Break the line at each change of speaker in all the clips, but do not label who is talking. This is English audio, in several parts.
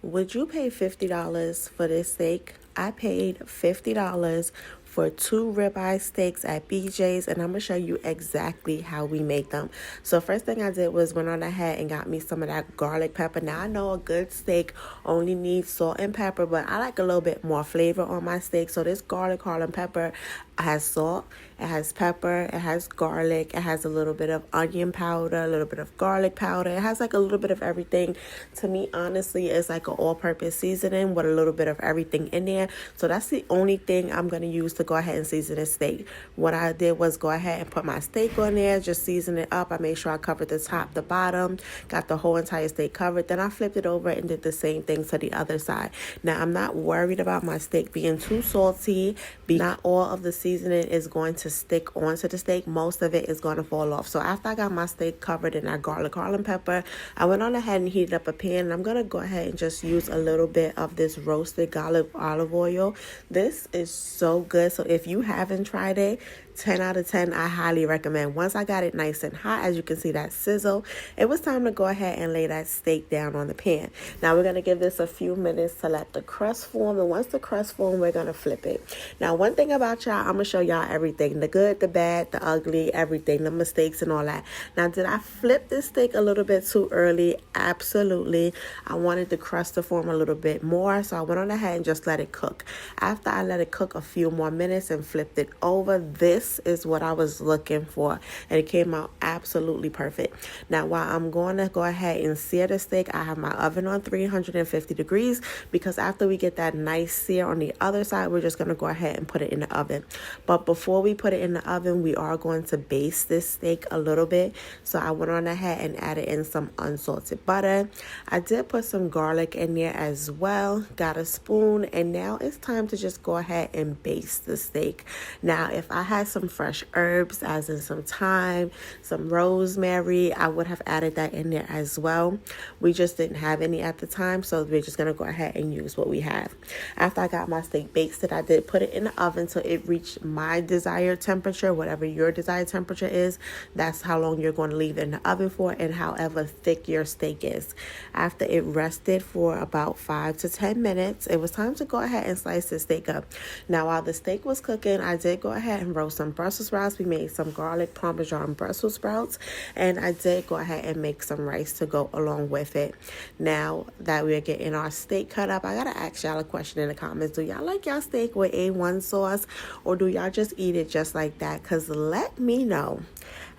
Would you pay $50 for this steak? I paid $50 for 2 ribeye steaks at BJ's, and I'm gonna show you exactly how we make them. So first thing I did was went on ahead and got me some of that garlic pepper. Now I know a good steak only needs salt and pepper, but I like a little bit more flavor on my steak. So this garlic, and pepper has salt, it has pepper, it has garlic, it has a little bit of onion powder, a little bit of garlic powder. It has like a little bit of everything. To me, honestly, it's like an all-purpose seasoning with a little bit of everything in there. So that's the only thing I'm going to use to go ahead and season this steak. What I did was go ahead and put my steak on there, just season it up. I made sure I covered the top, the bottom, got the whole entire steak covered. Then I flipped it over and did the same thing to the other side. Now, I'm not worried about my steak being too salty. Not all of the seasoning is going to stick onto the steak. Most of it is going to fall off. So after I got my steak covered in that garlic, and pepper, I went on ahead and heated up a pan. And I'm going to go ahead and just use a little bit of this roasted olive oil. This is so good. So if you haven't tried it, 10 out of 10, I highly recommend. Once I got it nice and hot, as you can see that sizzle, it was time to go ahead and lay that steak down on the pan. Now we're going to give this a few minutes to let the crust form, and once the crust form, we're going to flip it. Now, one thing about y'all, I'm going to show y'all everything, the good, the bad, the ugly, everything, the mistakes and all that. Now, did I flip this steak a little bit too early? Absolutely. I wanted the crust to form a little bit more, so I went on ahead and just let it cook. After I let it cook a few more minutes and flipped it over, this is what I was looking for, and it came out absolutely perfect. Now, while I'm going to go ahead and sear the steak, I have my oven on 350 degrees because after we get that nice sear on the other side, we're just going to go ahead and put it in the oven. But before we put it in the oven, we are going to baste this steak a little bit. So I went on ahead and added in some unsalted butter. I did put some garlic in there as well, got a spoon, and now it's time to just go ahead and baste the steak. Now, if I had some fresh herbs, as in some thyme, some rosemary, I would have added that in there as well. We just didn't have any at the time, so we're just going to go ahead and use what we have. After I got my steak basted, I did put it in the oven till it reached my desired temperature. Whatever your desired temperature is, that's how long you're going to leave it in the oven for, and however thick your steak is. After it rested for about 5 to 10 minutes, it was time to go ahead and slice the steak up. Now, while the steak was cooking, I did go ahead and roast some Brussels sprouts. We made some garlic Parmesan Brussels sprouts, and I did go ahead and make some rice to go along with it. Now that we're getting our steak cut up, I gotta ask y'all a question in the comments. Do y'all like y'all steak with A1 sauce, or do y'all just eat it just like that? Because let me know.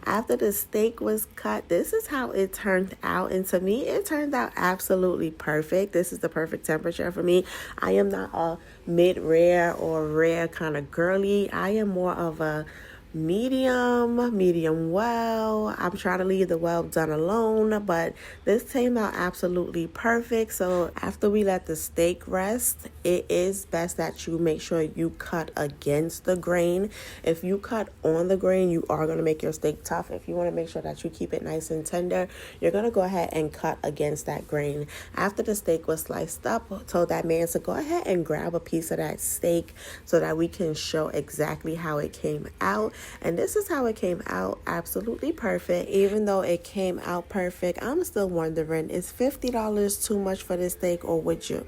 After the steak was cut, this is how it turned out. And to me, it turned out absolutely perfect. This is the perfect temperature for me. I am not a mid-rare or rare kind of girly. I am more of a medium well. I'm trying to leave the well done alone, but this came out absolutely perfect. So after we let the steak rest, it is best that you make sure you cut against the grain. If you cut on the grain, you are going to make your steak tough. If you want to make sure that you keep it nice and tender, you're going to go ahead and cut against that grain. After the steak was sliced up, I told that man to go ahead and grab a piece of that steak so that we can show exactly how it came out. And this is how it came out, absolutely perfect. Even though it came out perfect, I'm still wondering, is $50 too much for this steak, or would you?